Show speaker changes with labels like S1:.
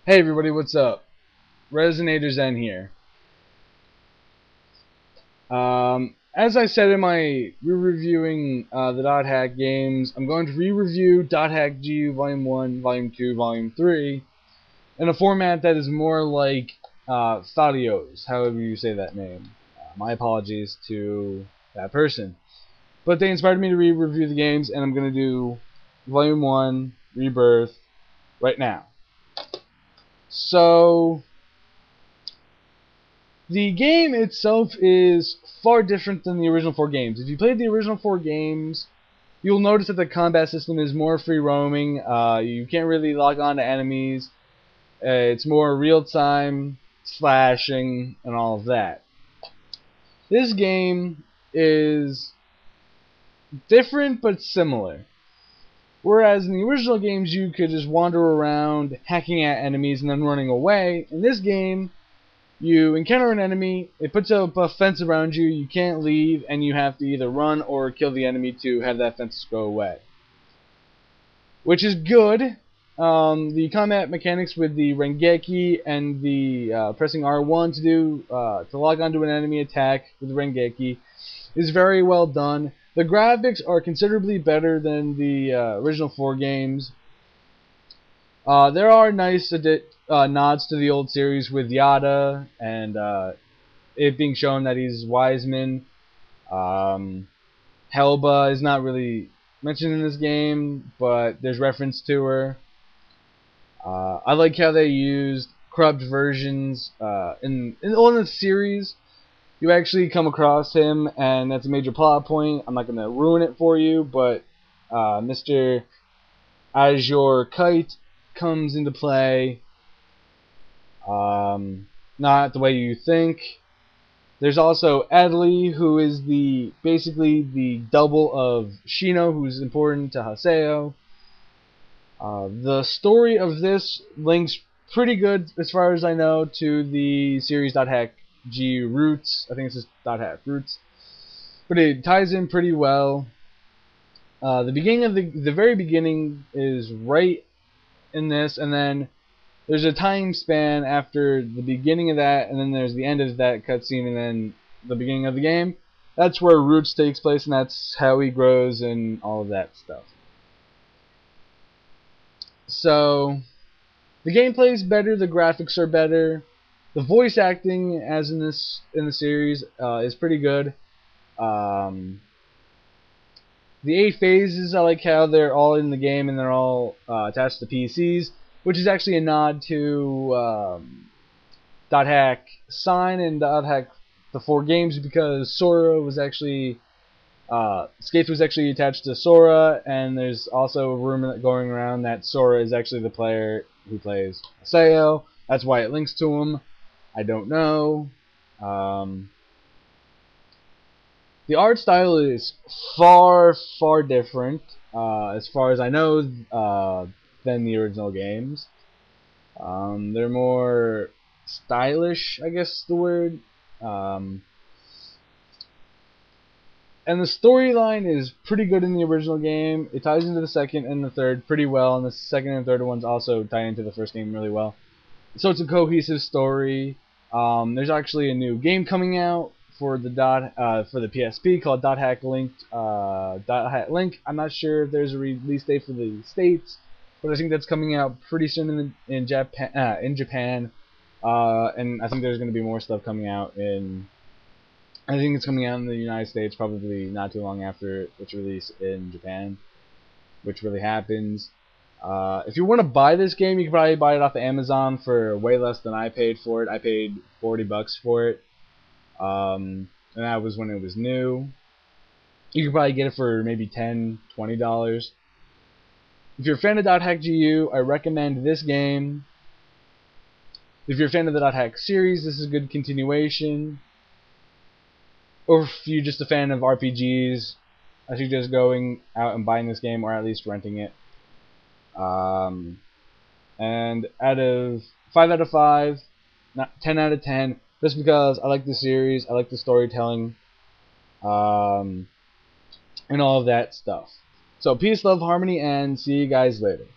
S1: Hey everybody, what's up? RezenatorZen here. As I said in my re-reviewing the Dot Hack games, I'm going to re-review Dot Hack GU Volume 1, Volume 2, Volume 3 in a format that is more like Thaddeo's, however you say that name. My apologies to that person. But they inspired me to re-review the games, and I'm going to do Volume 1, Rebirth, right now. So the game itself is far different than the original 4 games. If you played the original 4 games, you'll notice that the combat system is more free roaming. You can't really log on to enemies. It's more real-time slashing and all of that. This game is different but similar. Whereas in the original games you could just wander around hacking at enemies and then running away, in this game you encounter an enemy, it puts up a fence around you, you can't leave, and you have to either run or kill the enemy to have that fence go away. Which is good. The combat mechanics with the Rengeki and the pressing R1 to log onto an enemy attack with the Rengeki is very well done. The graphics are considerably better than the original 4 games. There are nice nods to the old series with Yada and it being shown that he's Wiseman. Helba is not really mentioned in this game, but there's reference to her. I like how they used corrupt versions in the series. You actually come across him, and that's a major plot point. I'm not going to ruin it for you, but Mr. Azure Kite comes into play. Not the way you think. There's also Adley, who is basically the double of Shino, who's important to Haseo. The story of this links pretty good, as far as I know, to the series .hack G Roots. I think it's just .hack Roots, but it ties in pretty well. The very beginning is right in this, and then there's a time span after the beginning of that, and then there's the end of that cutscene, and then the beginning of the game. That's where Roots takes place, and that's how he grows and all of that stuff. So the gameplay is better, the graphics are better, the voice acting, as in the series, is pretty good. The 8 phases, I like how they're all in the game and they're all attached to PCs, which is actually a nod to .hack Sign and .hack the 4 games, because Sora was actually Skates was actually attached to Sora, and there's also a rumor going around that Sora is actually the player who plays Haseo. That's why it links to him. I don't know. The art style is far, far different, as far as I know, than the original games. They're more stylish, I guess is the word. And the storyline is pretty good in the original game. It ties into the second and the third pretty well, and the second and third ones also tie into the first game really well. So it's a cohesive story. There's actually a new game coming out for the PSP called .hack Link. Link. I'm not sure if there's a release date for the States, but I think that's coming out pretty soon in Japan. And I think there's going to be more stuff coming out I think it's coming out in the United States probably not too long after its release in Japan, which really happens. If you want to buy this game, you can probably buy it off of Amazon for way less than I paid for it. I paid $40 for it, and that was when it was new. You can probably get it for maybe $10, $20. If you're a fan of .hack GU, I recommend this game. If you're a fan of the .hack series, this is a good continuation. Or if you're just a fan of RPGs, I suggest going out and buying this game, or at least renting it. And out of 5 out of 5, not 10 out of 10, just because I like the series, I like the storytelling, and all of that stuff. So peace, love, harmony, and see you guys later.